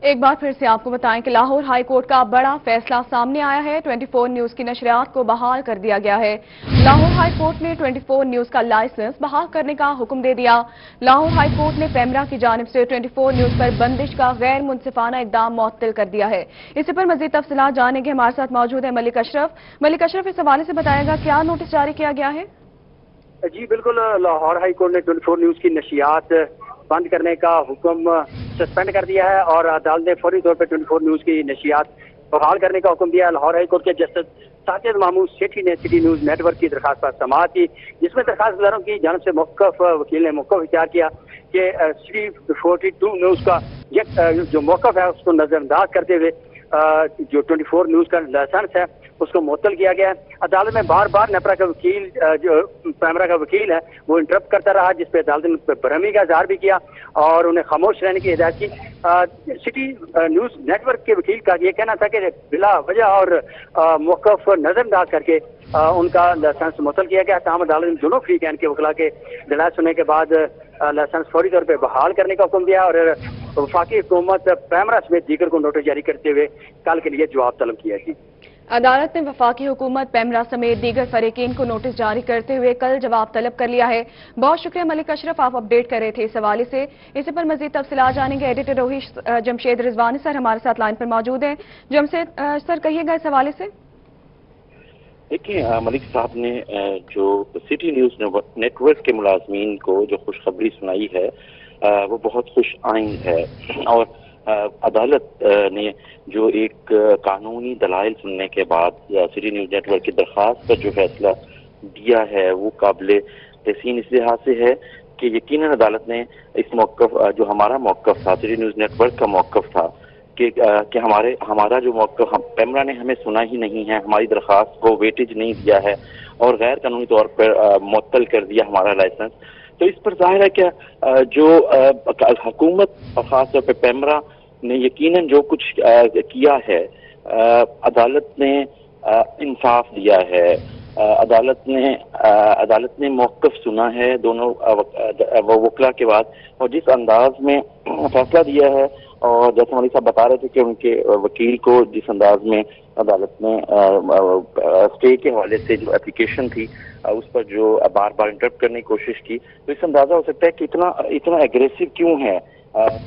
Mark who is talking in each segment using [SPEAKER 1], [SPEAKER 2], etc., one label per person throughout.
[SPEAKER 1] ایک بار پھر سے آپ کو بتائیں کہ لاہور ہائی کورٹ کا بڑا فیصلہ سامنے آیا ہے۔ 24 نیوز کی نشریات کو بحال کر دیا گیا ہے۔ لاہور ہائی کورٹ نے 24 نیوز کا لائسنس بحال کرنے کا حکم دے دیا۔ لاہور ہائی کورٹ نے پیمرا کی جانب سے 24 نیوز پر بندش کا غیر منصفانہ اقدام معطل کر دیا ہے۔ اسی پر مزید تفصیلات جانیں گے، ہمارے ساتھ موجود ہے ملک اشرف۔ ملک اشرف، اس حوالے سے بتائے گا کیا نوٹس جاری کیا گیا ہے؟
[SPEAKER 2] جی بالکل، لاہور ہائی کورٹ نے 24 نیوز کی نشریات بند کرنے کا حکم سسپینڈ کر دیا ہے اور عدالت نے فوری طور پر 24 نیوز کی نشریات بحال کرنے کا حکم دیا۔ لاہور ہائی کورٹ کے جسٹس ساجد محمود سیٹھی نے سٹی نیوز نیٹ ورک کی درخواست پر سماعت کی، جس میں درخواست گزاروں کی جانب سے موقف وکیل نے موقف اختیار کیا کہ سٹی 42 نیوز کا جو موقف ہے اس کو نظر انداز کرتے ہوئے جو 24 نیوز کا لائسنس ہے اس کو معطل کیا گیا ہے۔ عدالت میں بار بار نیپرا کا وکیل جو پیمرا کا وکیل ہے وہ انٹرپٹ کرتا رہا، جس پہ عدالت نے برہمی کا اظہار بھی کیا اور انہیں خاموش رہنے کی ہدایت کی۔ سٹی نیوز نیٹ ورک کے وکیل کا یہ کہنا تھا کہ بلا وجہ اور موقف نظر انداز کر کے ان کا لائسنس معطل کیا گیا۔ تاہم عدالت نے دونوں فریقین کے وکلاء کے دلائل سننے کے بعد لائسنس فوری طور پہ بحال کرنے کا حکم دیا اور وفاقی حکومت پیمرا سمیت دیگر کو نوٹس جاری کرتے ہوئے کل کے لیے جواب طلب کیا ہے۔
[SPEAKER 1] عدالت نے وفاقی حکومت پیمرا سمیت دیگر فریقین کو نوٹس جاری کرتے ہوئے کل جواب طلب کر لیا ہے۔ بہت شکریہ ملک اشرف، آپ اپڈیٹ کر رہے تھے اس حوالے سے۔ اسی پر مزید تفصیلات جانیں گے، ایڈیٹر روہی جمشید رضوانی سر ہمارے ساتھ لائن پر موجود ہیں۔ جمشید سر، کہیے گا اس حوالے سے۔
[SPEAKER 3] دیکھیں، ملک صاحب نے جو سٹی نیوز نیٹ ورک کے ملازمین کو جو خوشخبری سنائی ہے وہ بہت خوش آئند ہے، اور عدالت نے جو ایک قانونی دلائل سننے کے بعد سٹی نیوز نیٹ ورک کی درخواست پر جو فیصلہ دیا ہے وہ قابل تحسین اس لحاظ سے ہے کہ یقیناً عدالت نے اس موقف جو ہمارا موقف تھا، سٹی نیوز نیٹ ورک کا موقف تھا کہ ہمارا جو موقف پیمرا نے ہمیں سنا ہی نہیں ہے، ہماری درخواست کو ویٹیج نہیں دیا ہے اور غیر قانونی طور پر معطل کر دیا ہمارا لائسنس، تو اس پر ظاہر ہے کہ جو حکومت اور خاص طور پہ پیمرا نے یقیناً جو کچھ کیا ہے، عدالت نے انصاف دیا ہے، عدالت نے موقف سنا ہے دونوں وکلا کے بعد، اور جس انداز میں فیصلہ دیا ہے، اور جیسے مولوی صاحب بتا رہے تھے کہ ان کے وکیل کو جس انداز میں عدالت نے اسٹے کے حوالے سے جو اپلیکیشن تھی اس پر جو بار بار انٹرپٹ کرنے کی کوشش کی، تو اس سے اندازہ ہو سکتا ہے کہ اتنا ایگریسو کیوں ہے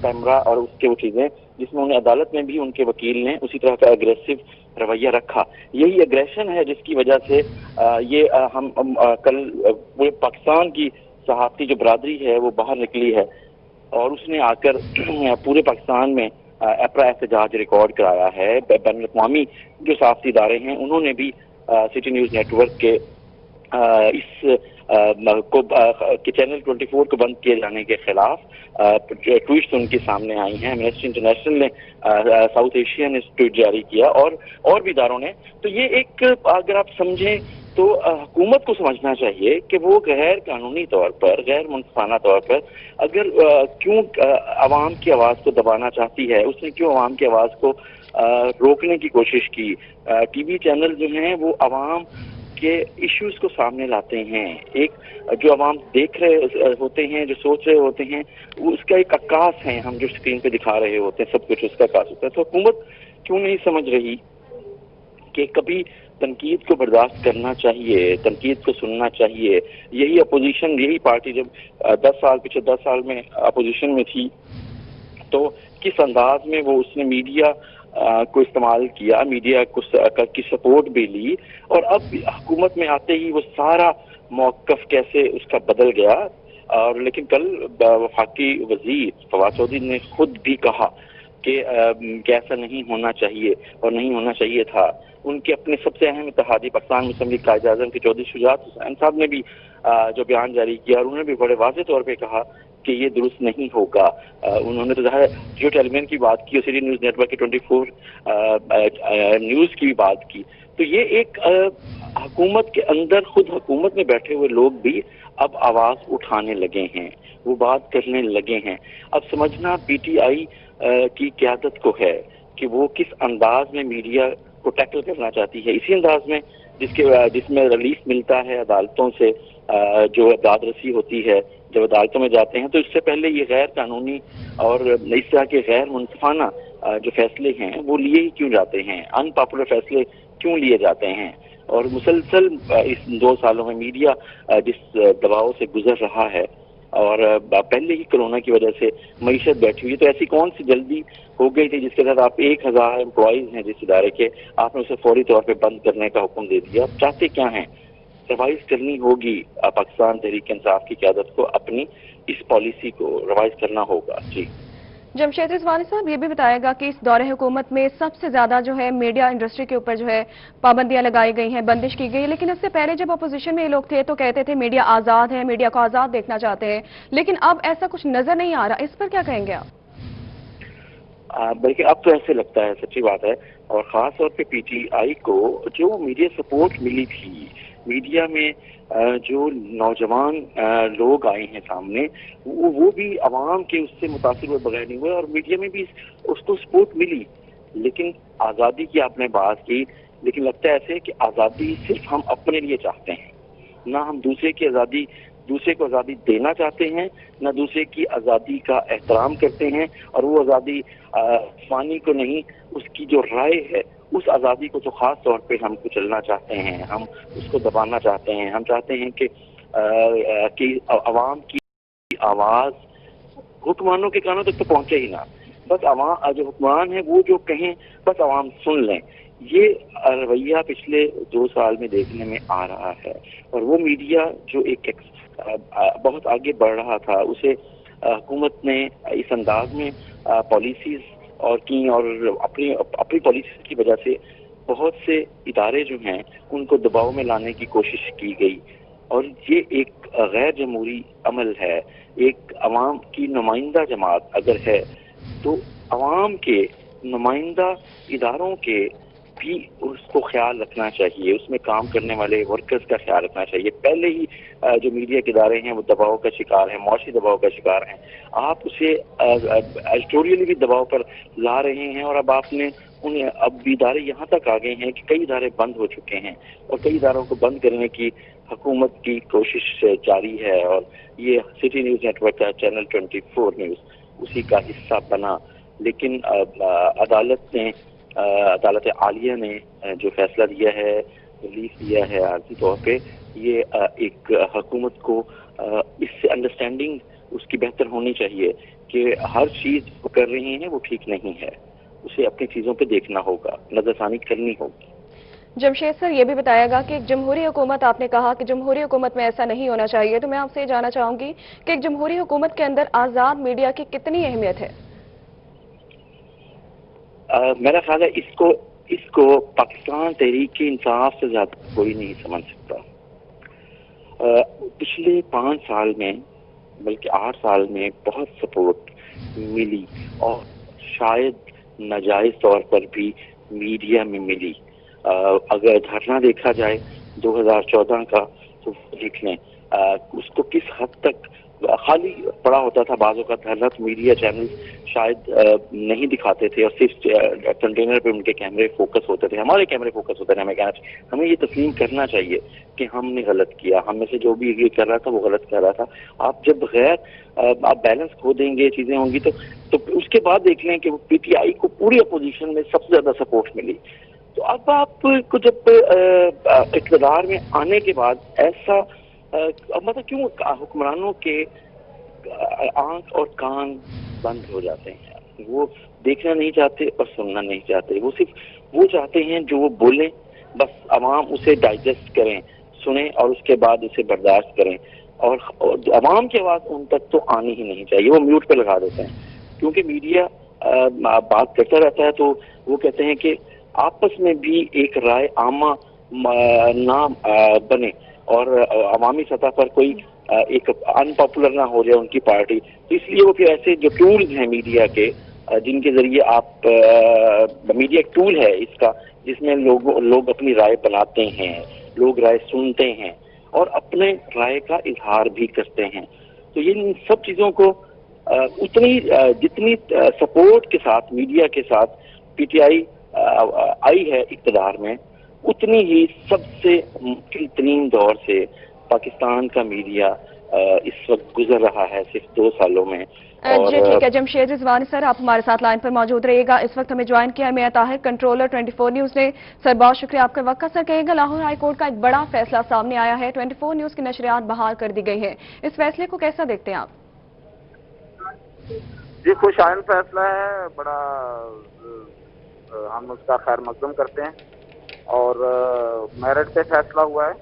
[SPEAKER 3] پیمرا اور اس کے وہ چیزیں، جس میں انہیں عدالت میں بھی ان کے وکیل نے اسی طرح کا ایگریسو رویہ رکھا۔ یہی ایگریشن ہے جس کی وجہ سے یہ ہم کل پورے پاکستان کی صحافتی جو برادری ہے وہ باہر نکلی ہے اور اس نے آ کر پورے پاکستان میں ایپرا احتجاج ریکارڈ کرایا ہے۔ بین الاقوامی جو صحافتی ادارے ہیں انہوں نے بھی سٹی نیوز نیٹ ورک کے اس چینل 24 کو بند کیے جانے کے خلاف ٹویٹس ان کے سامنے آئی ہیں۔ ایمنسٹی انٹرنیشنل نے ساؤتھ ایشیا نے ٹویٹ جاری کیا اور بھی اداروں نے، تو یہ ایک اگر آپ سمجھیں تو حکومت کو سمجھنا چاہیے کہ وہ غیر قانونی طور پر، غیر منصفانہ طور پر اگر کیوں عوام کی آواز کو دبانا چاہتی ہے، اس نے کیوں عوام کی آواز کو روکنے کی کوشش کی۔ ٹی وی چینل جو ہیں وہ عوام کے ایشوز کو سامنے لاتے ہیں، ایک جو عوام دیکھ رہے ہوتے ہیں، جو سوچ رہے ہوتے ہیں، وہ اس کا ایک عکاس ہے، ہم جو اسکرین پہ دکھا رہے ہوتے ہیں سب کچھ اس کا عکاس ہوتا ہے۔ تو حکومت کیوں نہیں سمجھ رہی کہ کبھی تنقید کو برداشت کرنا چاہیے، تنقید کو سننا چاہیے۔ یہی اپوزیشن، یہی پارٹی جب 10 سال میں اپوزیشن میں تھی تو کس انداز میں وہ اس نے میڈیا کو استعمال کیا، میڈیا کی سپورٹ بھی لی، اور اب حکومت میں آتے ہی وہ سارا موقف کیسے اس کا بدل گیا۔ اور لیکن کل وفاقی وزیر فواد چودھری نے خود بھی کہا کہ ایسا نہیں ہونا چاہیے اور نہیں ہونا چاہیے تھا۔ ان کے اپنے سب سے اہم اتحادی پاکستان مسلم لیگ قائد اعظم کے چودھری شجاعت حسین صاحب نے بھی جو بیان جاری کیا، اور انہوں نے بھی بڑے واضح طور پہ کہا کہ یہ درست نہیں ہوگا۔ انہوں نے تو ظاہر جیو ٹیلی ویژن کی بات کی اور سٹی نیوز نیٹ ورک کی 24 نیوز کی بھی بات کی، تو یہ ایک حکومت کے اندر خود حکومت میں بیٹھے ہوئے لوگ بھی اب آواز اٹھانے لگے ہیں، وہ بات کرنے لگے ہیں۔ اب سمجھنا پی ٹی آئی کی قیادت کو ہے کہ وہ کس انداز میں میڈیا کو ٹیکل کرنا چاہتی ہے، اسی انداز میں جس میں ریلیف ملتا ہے عدالتوں سے، جو داد رسی ہوتی ہے جب عدالتوں میں جاتے ہیں، تو اس سے پہلے یہ غیر قانونی اور اس طرح کے غیر منصفانہ جو فیصلے ہیں وہ لیے ہی کیوں جاتے ہیں، ان پاپولر فیصلے کیوں لیے جاتے ہیں. اور مسلسل اس 2 سالوں میں میڈیا جس دباؤ سے گزر رہا ہے، اور پہلے ہی کرونا کی وجہ سے معیشت بیٹھی ہوئی، تو ایسی کون سی جلدی ہو گئی تھی جس کے ساتھ آپ 1000 امپلائیز ہیں جس ادارے کے، آپ نے اسے فوری طور پہ بند کرنے کا حکم دے دیا. آپ چاہتے کیا ہیں؟ ریوائز کرنی ہوگی پاکستان تحریک انصاف کی قیادت کو، اپنی اس پالیسی کو ریوائز کرنا ہوگا. جی
[SPEAKER 1] جمشید رضوانی صاحب، یہ بھی بتائے گا کہ اس دور حکومت میں سب سے زیادہ جو ہے میڈیا انڈسٹری کے اوپر جو ہے پابندیاں لگائی گئی ہیں، بندش کی گئی ہے، لیکن اس سے پہلے جب اپوزیشن میں یہ لوگ تھے تو کہتے تھے میڈیا آزاد ہے، میڈیا کو آزاد دیکھنا چاہتے ہیں، لیکن اب ایسا کچھ نظر نہیں آ رہا. اس پر کیا کہیں گے آپ؟
[SPEAKER 3] بلکہ اب تو ایسے لگتا ہے، سچی بات ہے، اور خاص طور پہ پی ٹی آئی کو جو میڈیا سپورٹ ملی تھی، میڈیا میں جو نوجوان لوگ آئے ہیں سامنے، وہ بھی عوام کے اس سے متاثر ہوئے بغیر نہیں ہوئے، اور میڈیا میں بھی اس کو سپورٹ ملی. لیکن آزادی کی آپ نے بات کی، لیکن لگتا ہے ایسے کہ آزادی صرف ہم اپنے لیے چاہتے ہیں، نہ ہم دوسرے کو آزادی دینا چاہتے ہیں، نہ دوسرے کی آزادی کا احترام کرتے ہیں. اور وہ آزادی فانی کو نہیں، اس کی جو رائے ہے اس آزادی کو تو خاص طور پہ ہم کچلنا چاہتے ہیں، ہم اس کو دبانا چاہتے ہیں. ہم چاہتے ہیں کہ عوام کی آواز حکمرانوں کے کانوں تک تو پہنچے ہی نہ، بس عوام جو حکمران ہیں وہ جو کہیں بس عوام سن لیں. یہ رویہ پچھلے 2 سال میں دیکھنے میں آ رہا ہے. اور وہ میڈیا جو ایک بہت آگے بڑھ رہا تھا، اسے حکومت نے اس انداز میں پالیسیز اور اپنی پالیسیز کی وجہ سے بہت سے ادارے جو ہیں ان کو دباؤ میں لانے کی کوشش کی گئی. اور یہ ایک غیر جمہوری عمل ہے. ایک عوام کی نمائندہ جماعت اگر ہے تو عوام کے نمائندہ اداروں کے بھی اس کو خیال رکھنا چاہیے، اس میں کام کرنے والے ورکرز کا خیال رکھنا چاہیے. پہلے ہی جو میڈیا کے ادارے ہیں وہ دباؤ کا شکار ہیں، معاشی دباؤ کا شکار ہیں. آپ اسے ایڈیٹوریلی بھی دباؤ پر لا رہے ہیں، اور اب بھی ادارے یہاں تک آ گئے ہیں کہ کئی ادارے بند ہو چکے ہیں، اور کئی اداروں کو بند کرنے کی حکومت کی کوشش جاری ہے. اور یہ سٹی نیوز نیٹ ورک کا چینل 24 نیوز اسی کا حصہ بنا. لیکن عدالت عالیہ نے جو فیصلہ دیا ہے، ریلیف دیا ہے عارضی طور پہ، یہ ایک حکومت کو اس سے انڈرسٹینڈنگ اس کی بہتر ہونی چاہیے کہ ہر چیز وہ کر رہی ہیں وہ ٹھیک نہیں ہے، اسے اپنی چیزوں پہ دیکھنا ہوگا، نظر ثانی کرنی ہوگی.
[SPEAKER 1] جمشید سر، یہ بھی بتائے گا کہ ایک جمہوری حکومت، آپ نے کہا کہ جمہوری حکومت میں ایسا نہیں ہونا چاہیے، تو میں آپ سے یہ جاننا چاہوں گی کہ ایک جمہوری حکومت کے اندر آزاد میڈیا کی کتنی اہمیت ہے؟
[SPEAKER 3] میرا خیال ہے اس کو پاکستان تحریک انصاف سے زیادہ کوئی نہیں سمجھ سکتا. پچھلے 5 سال میں بلکہ 8 سال میں بہت سپورٹ ملی، اور شاید ناجائز طور پر بھی میڈیا میں ملی. اگر دھرنا دیکھا جائے 2014 کا تو دیکھ لیں اس کو کس حد تک خالی پڑا ہوتا تھا. بعضوں کا دھرنا میڈیا چینل شاید نہیں دکھاتے تھے، اور صرف کنٹینر پہ ان کے کیمرے فوکس ہوتے تھے، ہمارے کیمرے فوکس ہوتے تھے. ہمیں یہ تسلیم کرنا چاہیے کہ ہم نے غلط کیا، ہم میں سے جو بھی یہ کر رہا تھا وہ غلط کر رہا تھا. آپ جب آپ بیلنس کھو دیں گے، چیزیں ہوں گی تو اس کے بعد دیکھ لیں کہ پی ٹی آئی کو پوری اپوزیشن میں سب سے زیادہ سپورٹ ملی. تو اب آپ کو جب اقتدار میں آنے کے بعد ایسا مطلب کیوں حکمرانوں کے آنکھ اور کان بند ہو جاتے ہیں؟ وہ دیکھنا نہیں چاہتے اور سننا نہیں چاہتے، وہ صرف وہ چاہتے ہیں جو وہ بولیں، بس عوام اسے ڈائجسٹ کریں، سنیں اور اس کے بعد اسے برداشت کریں. اور عوام کی آواز ان تک تو آنی ہی نہیں چاہیے، وہ میوٹ پہ لگا دیتے ہیں. کیونکہ میڈیا بات کرتا رہتا ہے تو وہ کہتے ہیں کہ آپس میں بھی ایک رائے عامہ نہ بنے، اور عوامی سطح پر کوئی ایک ان پاپولر نہ ہو جائے ان کی پارٹی. اس لیے وہ پھر ایسے جو ٹولز ہیں میڈیا کے، جن کے ذریعے آپ میڈیا ایک ٹول ہے اس کا، جس میں لوگ اپنی رائے بناتے ہیں، لوگ رائے سنتے ہیں اور اپنے رائے کا اظہار بھی کرتے ہیں. تو ان سب چیزوں کو جتنی سپورٹ کے ساتھ میڈیا کے ساتھ پی ٹی آئی آئی ہے اقتدار میں، اتنی ہی سب سے مشکل ترین دور سے پاکستان کا میڈیا اس وقت گزر رہا ہے صرف 2 سالوں میں.
[SPEAKER 1] جی ٹھیک ہے جمشید رضوانی سر، آپ ہمارے ساتھ لائن پر موجود رہیے گا. اس وقت ہمیں جوائن کیا ہے میاں طاہر، کنٹرولر 24 نیوز نے. سر بہت شکریہ آپ کا وقت کا. سر کہے گا لاہور ہائی کورٹ کا ایک بڑا فیصلہ سامنے آیا ہے، 24 نیوز کی نشریات بحال کر دی گئی ہے. اس فیصلے کو کیسا دیکھتے ہیں آپ؟
[SPEAKER 4] جی خوش آئند فیصلہ ہے، بڑا ہم اس کا خیر مقدم کرتے ہیں اور میرٹ پہ فیصلہ ہوا ہے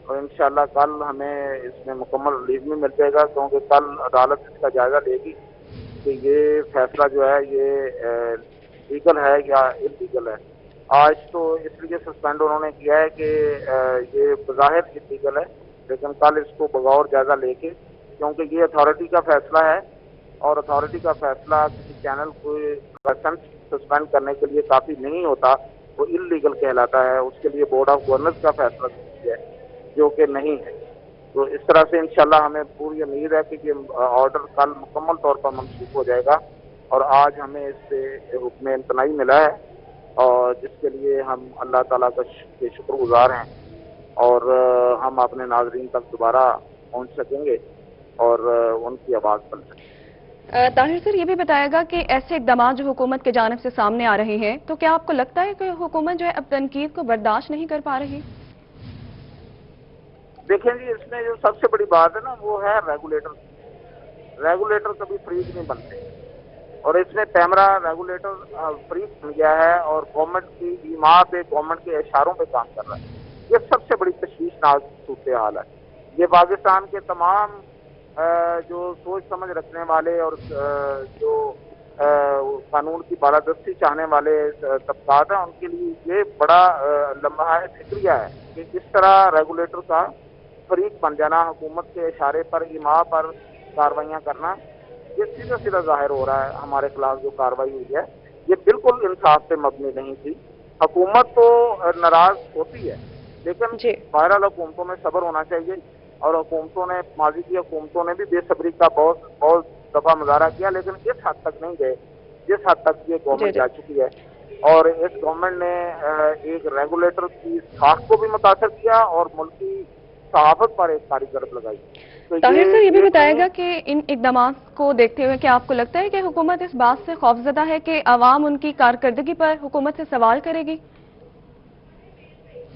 [SPEAKER 4] اور انشاءاللہ کل ہمیں اس میں مکمل ریلیز بھی مل جائے گا، کیونکہ کل عدالت اس کا جائزہ لے گی کہ یہ فیصلہ جو ہے یہ لیگل ہے یا انلیگل ہے. آج تو اس لیے سسپینڈ انہوں نے کیا ہے کہ یہ بظاہر انلیگل ہے، لیکن کل اس کو بغور جائزہ لے کے، کیونکہ یہ اتھارٹی کا فیصلہ ہے اور اتھارٹی کا فیصلہ کسی چینل کو لائسنس سسپینڈ کرنے کے لیے کافی نہیں ہوتا، وہ انلیگل کہلاتا ہے. اس کے لیے بورڈ آف گورننس کا فیصلہ ہے جو کہ نہیں ہے. تو اس طرح سے انشاءاللہ ہمیں پوری امید ہے کہ یہ آرڈر کل مکمل طور پر منسوخ ہو جائے گا اور آج ہمیں اس سے حکم امتناعی ملا ہے اور جس کے لیے ہم اللہ تعالیٰ کا شکر گزار ہیں اور ہم اپنے ناظرین تک دوبارہ پہنچ سکیں گے اور ان کی آواز بن سکیں گے.
[SPEAKER 1] طاہر سر یہ بھی بتائے گا کہ ایسے اقدامات جو حکومت کی جانب سے سامنے آ رہے ہیں، تو کیا آپ کو لگتا ہے کہ حکومت جو ہے اب تنقید کو برداشت نہیں کر پا رہی؟
[SPEAKER 4] دیکھیں جی، اس میں جو سب سے بڑی بات ہے نا وہ ہے ریگولیٹر کبھی فریق نہیں بنتے اور اس میں پیمرا ریگولیٹر فریق بن گیا ہے اور گورنمنٹ کی ایما پہ، گورنمنٹ کے اشاروں پہ کام کر رہا ہے. یہ سب سے بڑی تشویشناک صورتحال ہے. یہ پاکستان کے تمام جو سوچ سمجھ رکھنے والے اور جو قانون کی بالادستی چاہنے والے طبقات ہیں ان کے لیے یہ بڑا لمحہ فکریہ ہے کہ اس طرح ریگولیٹر کا فریق بن جانا، حکومت کے اشارے پر، ایما پر کارروائیاں کرنا، یہ سیدھا سیدھا ظاہر ہو رہا ہے. ہمارے خلاف جو کارروائی ہوئی ہے یہ بالکل انصاف پہ مبنی نہیں تھی. حکومت تو ناراض ہوتی ہے لیکن بہرحال حکومتوں میں صبر ہونا چاہیے اور حکومتوں نے، ماضی کی حکومتوں نے بھی بے صبری کا بہت دفعہ مظاہرہ کیا، لیکن اس حد تک نہیں گئے جس حد تک یہ گورنمنٹ جا چکی ہے. اور اس گورنمنٹ نے ایک ریگولیٹر کی ساکھ کو بھی متاثر کیا اور ملکی صحافت پر ایک کاری گرد لگائی.
[SPEAKER 1] طاہر سر یہ بھی بتائے گا کہ ان اقدامات کو دیکھتے ہوئے کیا آپ کو لگتا ہے کہ حکومت اس بات سے خوفزدہ ہے کہ عوام ان کی کارکردگی پر حکومت سے سوال کرے گی؟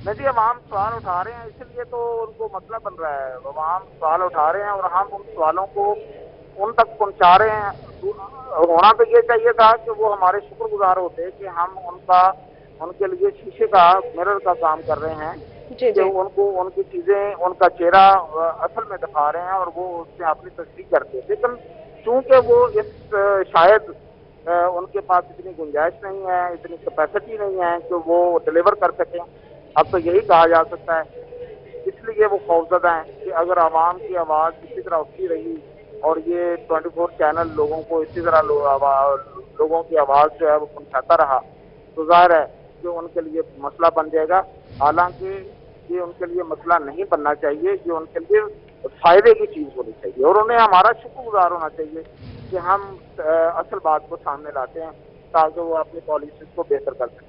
[SPEAKER 4] نہیں جی، عوام سوال اٹھا رہے ہیں، اس لیے تو ان کو مسئلہ بن رہا ہے. عوام سوال اٹھا رہے ہیں اور ہم ان سوالوں کو ان تک پہنچا رہے ہیں. ہونا تو یہ چاہیے تھا کہ وہ ہمارے شکر گزار ہوتے کہ ہم ان کے لیے شیشے کا، مرر کا کام کر رہے ہیں کہ ان کی چیزیں، ان کا چہرہ اصل میں دکھا رہے ہیں اور وہ اس سے اپنی تصدیق کرتے ہیں. لیکن چونکہ وہ شاید ان کے پاس اتنی گنجائش نہیں ہے، اتنی کیپیسٹی نہیں ہے کہ وہ ڈیلیور کر سکیں. اب تو یہی کہا جا سکتا ہے، اس لیے وہ خوفزدہ ہیں کہ اگر عوام کی آواز اسی طرح اٹھتی رہی اور یہ 24 چینل لوگوں کو اسی طرح لوگوں کی آواز جو ہے وہ پہنچاتا رہا تو ظاہر ہے کہ ان کے لیے مسئلہ بن جائے گا. حالانکہ یہ ان کے لیے مسئلہ نہیں بننا چاہیے، یہ ان کے لیے فائدے کی چیز ہونی چاہیے اور انہیں ہمارا شکر گزار ہونا چاہیے کہ ہم اصل بات کو سامنے لاتے ہیں تاکہ وہ اپنی پالیسیز کو بہتر کر سکیں.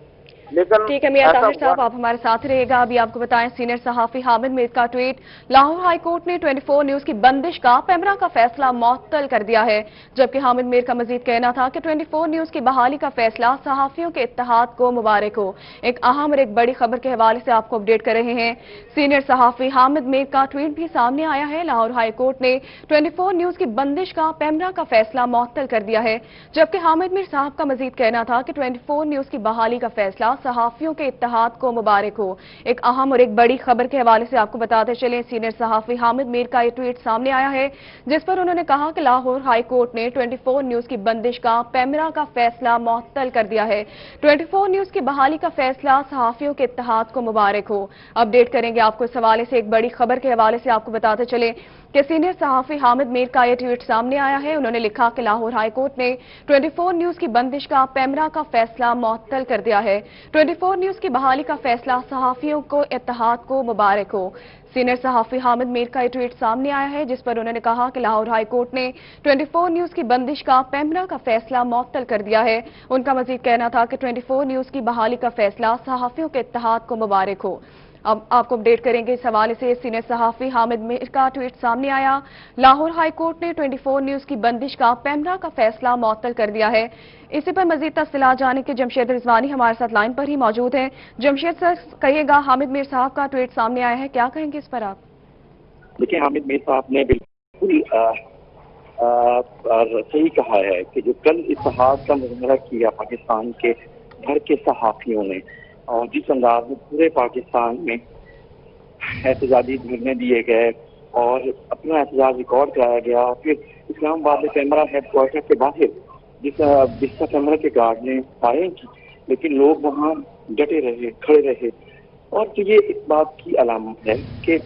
[SPEAKER 4] لیکن
[SPEAKER 1] ٹھیک ہے میاں طاہر صاحب، آپ ہمارے ساتھ رہے گا. ابھی آپ کو بتائیں سینئر صحافی حامد میر کا ٹویٹ. لاہور ہائی کورٹ نے 24 نیوز کی بندش کا پیمرا کا فیصلہ معطل کر دیا ہے، جبکہ حامد میر کا مزید کہنا تھا کہ 24 نیوز کی بحالی کا فیصلہ صحافیوں کے اتحاد کو مبارک ہو. ایک اہم اور ایک بڑی خبر کے حوالے سے آپ کو اپڈیٹ کر رہے ہیں. سینئر صحافی حامد میر کا ٹویٹ بھی سامنے آیا ہے. لاہور ہائی کورٹ نے 24 نیوز کی بندش کا پیمرا کا فیصلہ معطل کر دیا ہے، جبکہ حامد میر صاحب کا مزید کہنا تھا کہ 24 نیوز کی بحالی کا فیصلہ صحافیوں کے اتحاد کو مبارک ہو. ایک اہم اور ایک بڑی خبر کے حوالے سے آپ کو بتاتے چلیں، سینئر صحافی حامد میر کا یہ ٹویٹ سامنے آیا ہے جس پر انہوں نے کہا کہ لاہور ہائی کورٹ نے 24 نیوز کی بندش کا پیمرا کا فیصلہ معطل کر دیا ہے. 24 نیوز کی بحالی کا فیصلہ صحافیوں کے اتحاد کو مبارک ہو. اپڈیٹ کریں گے آپ کو اس حوالے سے. ایک بڑی خبر کے حوالے سے آپ کو بتاتے چلیں کہ سینئر صحافی حامد میر کا یہ ٹویٹ سامنے آیا ہے. انہوں نے لکھا کہ لاہور ہائی کورٹ نے 24 نیوز کی بندش کا پیمرا کا فیصلہ معطل کر دیا ہے. 24 نیوز کی بحالی کا فیصلہ صحافیوں کو اتحاد کو مبارک ہو. سینئر صحافی حامد میر کا یہ ٹویٹ سامنے آیا ہے جس پر انہوں نے کہا کہ لاہور ہائی کورٹ نے 24 نیوز کی بندش کا پیمرا کا فیصلہ معطل کر دیا ہے. ان کا مزید کہنا تھا کہ 24 نیوز کی بحالی کا فیصلہ صحافیوں کے اتحاد کو مبارک ہو. اب آپ کو اپڈیٹ کریں گے اس حوالے سے سینئر صحافی حامد میر کا ٹویٹ سامنے آیا۔ لاہور ہائی کورٹ نے 24 نیوز کی بندش کا پیمرا کا فیصلہ معطل کر دیا ہے۔ اسی پر مزید تفصیلات جاننے کے جمشید رضوانی ہمارے ساتھ لائن پر ہی موجود ہیں۔ جمشید سر کہیے گا، حامد میر صاحب کا ٹویٹ سامنے آیا ہے، کیا کہیں گے اس پر آپ؟
[SPEAKER 3] دیکھیں، حامد میر صاحب نے بالکل صحیح کہا ہے کہ جو کل اتحاد کا مظاہرہ کیا پاکستان کے بھر کے صحافیوں نے، اور جس انداز میں پورے پاکستان میں احتجاجی دھرنے دیے گئے اور اپنا احتجاج ریکارڈ کرایا گیا، پھر اسلام آباد میں پیمرا ہیڈ کوارٹر کے باہر جس کا پیمرا کے گارڈ نے فائرنگ کی، لیکن لوگ وہاں ڈٹے رہے، کھڑے رہے، اور تو یہ اس بات کی علامت ہے کہ